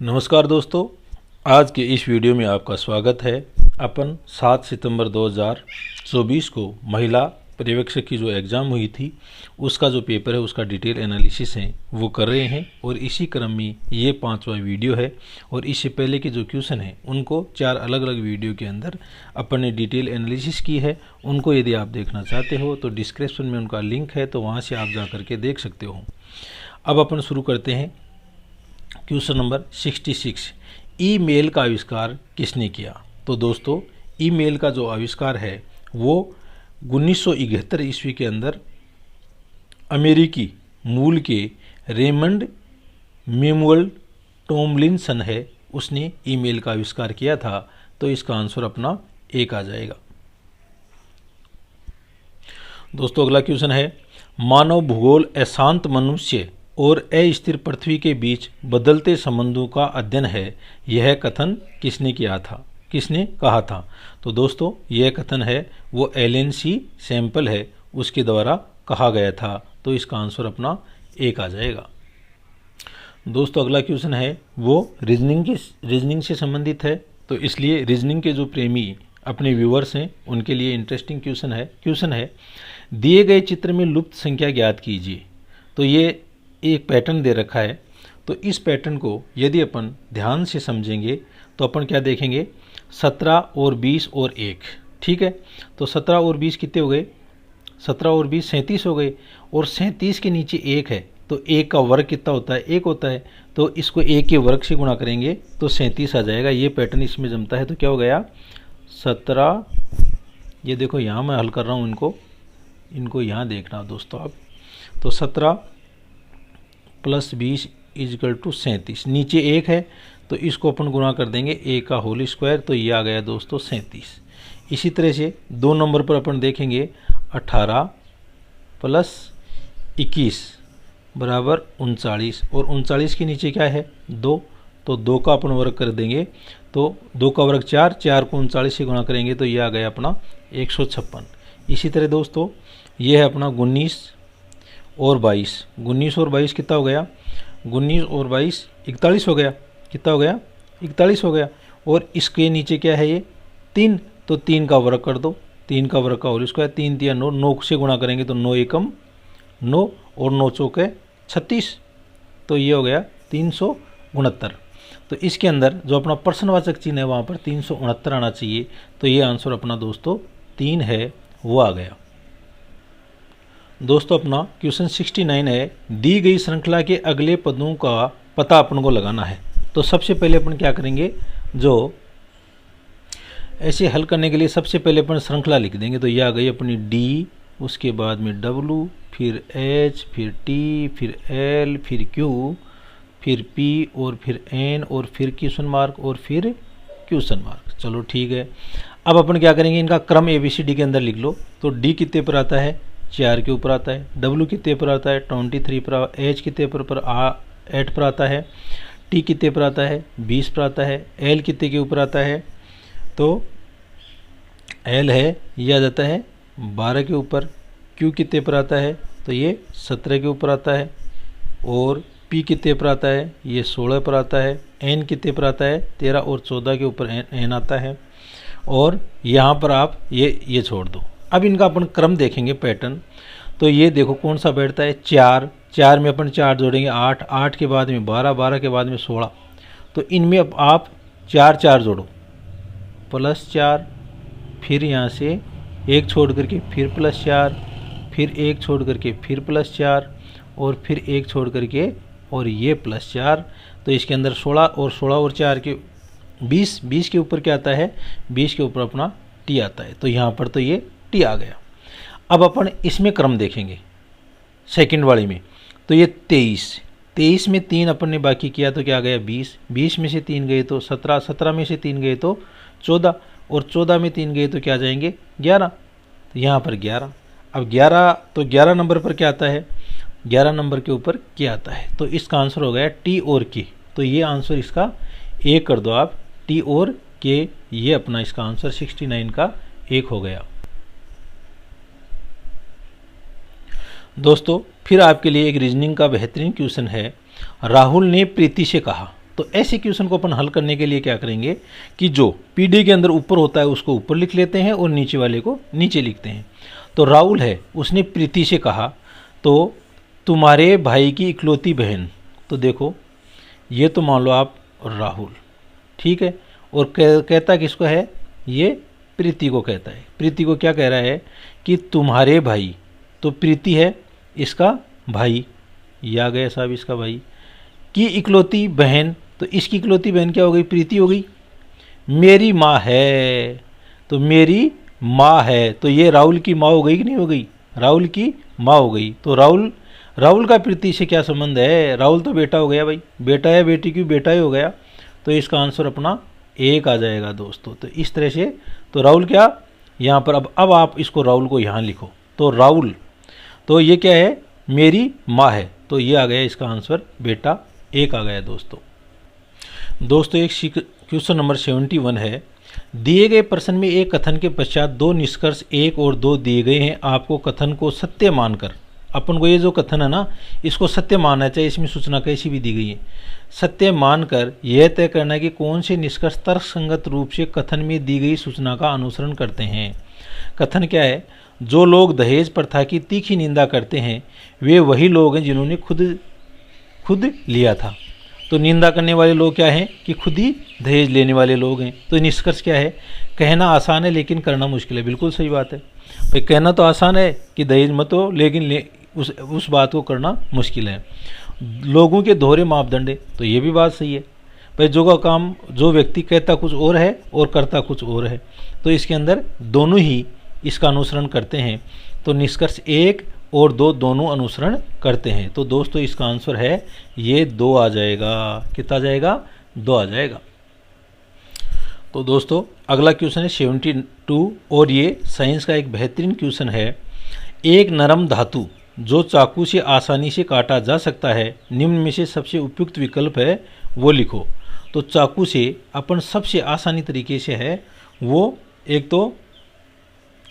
नमस्कार दोस्तों, आज के इस वीडियो में आपका स्वागत है। अपन 7 सितंबर 2024 को महिला पर्यवेक्षक की जो एग्ज़ाम हुई थी उसका जो पेपर है उसका डिटेल एनालिसिस है वो कर रहे हैं और इसी क्रम में ये 5वां वीडियो है। और इससे पहले के जो क्वेश्चन हैं उनको 4 अलग अलग वीडियो के अंदर अपन ने डिटेल एनालिसिस की है। उनको यदि आप देखना चाहते हो तो डिस्क्रिप्शन में उनका लिंक है, तो वहाँ से आप जा कर के देख सकते हो। अब अपन शुरू करते हैं। क्वेश्चन नंबर 66, ईमेल का आविष्कार किसने किया? तो दोस्तों, ईमेल का जो आविष्कार है वो 1971 ईस्वी के अंदर अमेरिकी मूल के रेमंड मेमुअल टॉमलिंसन है, उसने ईमेल का आविष्कार किया था। तो इसका आंसर अपना एक आ जाएगा। दोस्तों, अगला क्वेश्चन है, मानव भूगोल अशांत मनुष्य और अस्थिर पृथ्वी के बीच बदलते संबंधों का अध्ययन है, यह कथन किसने किया था, किसने कहा था? तो दोस्तों, यह कथन है वो एलन सी सैंपल है, उसके द्वारा कहा गया था। तो इसका आंसर अपना एक आ जाएगा। दोस्तों, अगला क्वेश्चन है वो रीजनिंग से संबंधित है, तो इसलिए रीजनिंग के जो प्रेमी अपने व्यूअर्स हैं उनके लिए इंटरेस्टिंग क्वेश्चन है दिए गए चित्र में लुप्त संख्या ज्ञात कीजिए। तो ये एक पैटर्न दे रखा है, तो इस पैटर्न को यदि अपन ध्यान से समझेंगे तो अपन क्या देखेंगे, 17 और 20 और 1। ठीक है, तो 17 और 20 कितने हो गए? 17 और 20 37 हो गए, और 37 के नीचे 1 है, तो 1 का वर्ग कितना होता है? 1 होता है। तो इसको 1 के वर्ग से गुणा करेंगे तो 37 आ जाएगा। ये पैटर्न इसमें जमता है। तो क्या हो गया? 17, ये देखो यहाँ मैं हल कर रहा हूँ, इनको यहाँ देखना दोस्तों आप। तो 17 + 20 = 37। नीचे 1 है तो इसको अपन गुणा कर देंगे 1 का होल स्क्वायर, तो ये आ गया दोस्तों 37। इसी तरह से 2 नंबर पर अपन देखेंगे 18 + 21 = 39, और 39 के नीचे क्या है? 2, तो 2 का अपन वर्ग कर देंगे, तो 2 का वर्ग 4, 4 को 39 से गुणा करेंगे तो ये आ गया अपना 156। इसी तरह दोस्तों, ये है अपना 19 और 22। 19 और 22 कितना हो गया? 19 और 22 41 हो गया। कितना हो गया? 41 हो गया। और इसके नीचे क्या है? ये 3, तो 3 का वर्ग कर दो, 3 का वर्ग का होल स्क्वायर, 3 × 9, 9 से गुणा करेंगे तो 9 एकम 9 और 9 चौके 36, तो ये हो गया 369। तो इसके अंदर जो अपना प्रश्नवाचक चिन्ह है वहाँ पर 369 आना चाहिए। तो ये आंसर अपना दोस्तों 3 है, वो आ गया। दोस्तों, अपना क्वेश्चन 69 है, दी गई श्रृंखला के अगले पदों का पता अपन को लगाना है। तो सबसे पहले अपन क्या करेंगे, जो ऐसे हल करने के लिए सबसे पहले अपन श्रृंखला लिख देंगे। तो ये आ गई अपनी D, उसके बाद में W, फिर H, फिर T, फिर L, फिर Q, फिर P, और फिर N, और फिर क्वेश्चन मार्क, और फिर क्वेश्चन मार्क। चलो ठीक है। अब अपन क्या करेंगे, इनका क्रम ABCD के अंदर लिख लो। तो D कितने पर आता है? 4 के ऊपर आता है। W कितने पर आता है? 23 पर। H कितने पर 8 पर आता है। T कितने पर आता है? 20 पर आता है। L कितने के ऊपर आता है? तो L है, ये आ जाता है 12 के ऊपर। Q कितने पर आता है? तो ये 17 के ऊपर आता है। और P कितने पर आता है? ये 16 पर आता है। N कितने पर आता है? 13 और 14 के ऊपर N आता है। और यहाँ पर आप ये छोड़ दो। अब इनका अपन क्रम देखेंगे, पैटर्न। तो ये देखो कौन सा बैठता है? 4 में अपन 4 जोड़ेंगे 8, 8 के बाद में 12, 12 के बाद में 16। तो इनमें अब आप 4 जोड़ो, +4, फिर यहाँ से 1 छोड़ करके फिर +4, फिर 1 छोड़ करके फिर +4, और फिर 1 छोड़ करके और ये +4। तो इसके अंदर 16 और 4 के 20, 20 के ऊपर क्या आता है? 20 के ऊपर अपना T आता है। तो यहाँ पर तो ये T आ गया। अब अपन इसमें क्रम देखेंगे सेकंड वाली में। तो ये 23 में 3 अपन ने बाकी किया तो क्या आ गया? 20 में से 3 गए तो 17, 17 में से 3 गए तो 14, और 14 में 3 गए तो क्या आ जाएंगे? 11। तो यहाँ पर 11। अब 11, तो 11 नंबर पर क्या आता है? 11 नंबर के ऊपर क्या आता है? तो इसका आंसर हो गया T और K। तो ये आंसर इसका एक कर दो आप, T और K। ये अपना इसका आंसर 69 का एक हो गया। दोस्तों, फिर आपके लिए एक रीजनिंग का बेहतरीन क्वेश्चन है। राहुल ने प्रीति से कहा, तो तो ऐसे क्वेश्चन को अपन हल करने के लिए क्या करेंगे कि जो पीडी के अंदर ऊपर होता है उसको ऊपर लिख लेते हैं और नीचे वाले को नीचे लिखते हैं। तो राहुल है, उसने प्रीति से कहा तो तुम्हारे भाई की इकलौती बहन, तो देखो ये तो मान लो आप राहुल, ठीक है, और कहता किसको है, ये प्रीति को कहता है। प्रीति को क्या कह रहा है कि तुम्हारे भाई, तो प्रीति है इसका भाई, ये आ गया साहब इसका भाई, की इकलौती बहन, तो इसकी इकलौती बहन क्या हो गई, प्रीति हो गई। मेरी माँ है, तो मेरी माँ है, तो ये राहुल की माँ हो गई कि नहीं हो गई, राहुल की माँ हो गई। तो राहुल का प्रीति से क्या संबंध है, राहुल तो बेटा हो गया भाई, बेटा है बेटी की बेटा ही हो गया, तो इसका आंसर अपना 1 आ जाएगा दोस्तों। तो इस तरह से तो राहुल क्या यहाँ पर, अब आप इसको राहुल को यहाँ लिखो, तो राहुल, तो ये क्या है, मेरी माँ है, तो ये आ गया इसका आंसर बेटा 1 आ गया दोस्तों एक क्वेश्चन नंबर 71 है। दिए गए प्रश्न में एक कथन के पश्चात 2 निष्कर्ष 1 और 2 दिए गए हैं। आपको कथन को सत्य मानकर, अपन को ये जो कथन है ना इसको सत्य मानना चाहिए, इसमें सूचना कैसी भी दी गई है, सत्य मानकर यह तय करना है कि कौन से निष्कर्ष तर्कसंगत रूप से कथन में दी गई सूचना का अनुसरण करते हैं। कथन क्या है, जो लोग दहेज प्रथा की तीखी निंदा करते हैं वे वही लोग हैं जिन्होंने खुद लिया था। तो निंदा करने वाले लोग क्या हैं कि खुद ही दहेज लेने वाले लोग हैं। तो निष्कर्ष क्या है, कहना आसान है लेकिन करना मुश्किल है। बिल्कुल सही बात है भाई, कहना तो आसान है कि दहेज मत हो, लेकिन उस बात को करना मुश्किल है। लोगों के दोहरे मापदंड है, तो ये भी बात सही है भाई, जो व्यक्ति कहता कुछ और है और करता कुछ और है, तो इसके अंदर दोनों ही इसका अनुसरण करते हैं। तो निष्कर्ष 1 और 2 दोनों अनुसरण करते हैं। तो दोस्तों इसका आंसर है ये 2 आ जाएगा। कितना आ जाएगा, 2 आ जाएगा। तो दोस्तों अगला क्वेश्चन है 72 और ये साइंस का एक बेहतरीन क्वेश्चन है। एक नरम धातु जो चाकू से आसानी से काटा जा सकता है, निम्न में से सबसे उपयुक्त विकल्प है वो लिखो। तो चाकू से अपन सबसे आसानी तरीके से है वो, एक तो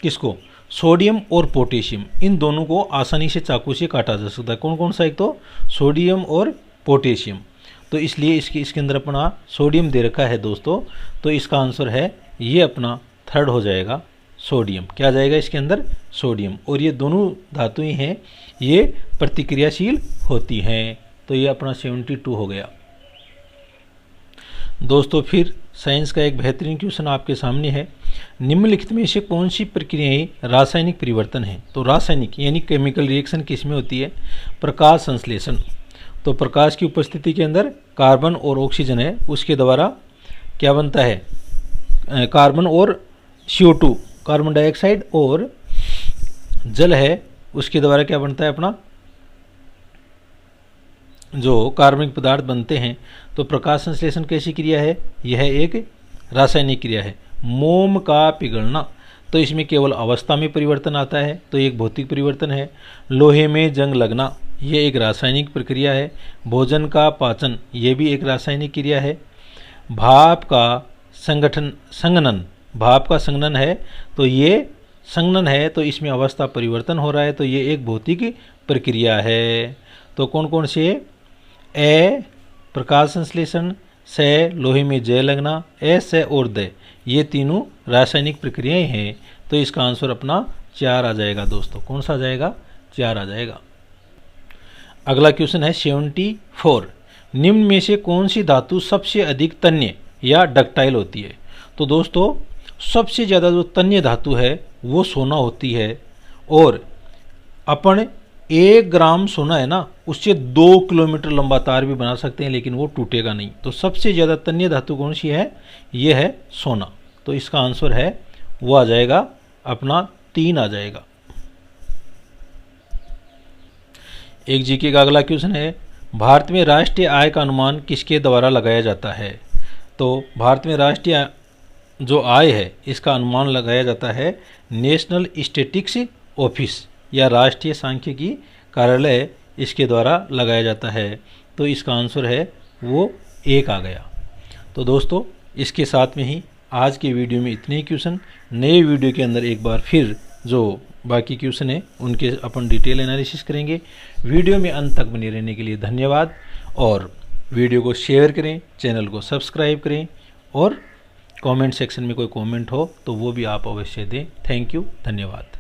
किसको, सोडियम और पोटेशियम, इन दोनों को आसानी से चाकू से काटा जा सकता है। कौन कौन सा, एक तो सोडियम और पोटेशियम। तो इसलिए इसके अंदर अपना सोडियम दे रखा है दोस्तों, तो इसका आंसर है ये अपना 3rd हो जाएगा सोडियम। क्या जाएगा इसके अंदर, सोडियम। और ये दोनों धातुएं हैं, ये प्रतिक्रियाशील होती हैं। तो ये अपना 72 हो गया दोस्तों। फिर साइंस का एक बेहतरीन क्वेश्चन आपके सामने है। निम्नलिखित में से कौन सी प्रक्रियाएं रासायनिक परिवर्तन है। तो रासायनिक यानी केमिकल रिएक्शन किस में होती है, प्रकाश संश्लेषण। तो प्रकाश की उपस्थिति के अंदर कार्बन और ऑक्सीजन है, उसके द्वारा क्या बनता है, कार्बन और CO2, कार्बन डाइऑक्साइड और जल है, उसके द्वारा क्या बनता है अपना जो कार्बनिक पदार्थ बनते हैं। तो प्रकाश संश्लेषण कैसी क्रिया है, यह एक रासायनिक क्रिया है। मोम का पिघलना, तो इसमें केवल अवस्था में परिवर्तन आता है, तो एक भौतिक परिवर्तन है। लोहे में जंग लगना, यह एक रासायनिक प्रक्रिया है। भोजन का पाचन, यह भी एक रासायनिक क्रिया है। भाप का संघनन, भाप का संघनन है, तो ये संघनन है, तो इसमें अवस्था परिवर्तन हो रहा है, तो ये एक भौतिक प्रक्रिया है। तो कौन कौन से, ए प्रकाश संश्लेषण, से लोहे में जय लगना, से और द, ये तीनों रासायनिक प्रक्रियाएं हैं। तो इसका आंसर अपना 4 आ जाएगा दोस्तों। कौन सा आ जाएगा, 4 आ जाएगा। अगला क्वेश्चन है 74। निम्न में से कौन सी धातु सबसे अधिक तन्य या डक्टाइल होती है। तो दोस्तों सबसे ज़्यादा जो तन्य धातु है वो सोना होती है, और अपन 1 ग्राम सोना है ना, उससे 2 किलोमीटर लंबा तार भी बना सकते हैं, लेकिन वो टूटेगा नहीं। तो सबसे ज़्यादा तन्य धातु कौन सी है, ये है सोना। तो इसका आंसर है वो आ जाएगा अपना 3 आ जाएगा। एक जीके का अगला क्वेश्चन है, भारत में राष्ट्रीय आय का अनुमान किसके द्वारा लगाया जाता है। तो भारत में राष्ट्रीय जो आय है इसका अनुमान लगाया जाता है नेशनल स्टैटिस्टिक्स ऑफिस या राष्ट्रीय सांख्यिकी कार्यालय, इसके द्वारा लगाया जाता है। तो इसका आंसर है वो 1 आ गया। तो दोस्तों इसके साथ में ही आज के वीडियो में इतने ही क्वेश्चन। नए वीडियो के अंदर एक बार फिर जो बाकी क्वेश्चन है उनके अपन डिटेल एनालिसिस करेंगे। वीडियो में अंत तक बने रहने के लिए धन्यवाद। और वीडियो को शेयर करें, चैनल को सब्सक्राइब करें और कमेंट सेक्शन में कोई कमेंट हो तो वो भी आप अवश्य दें। थैंक यू, धन्यवाद।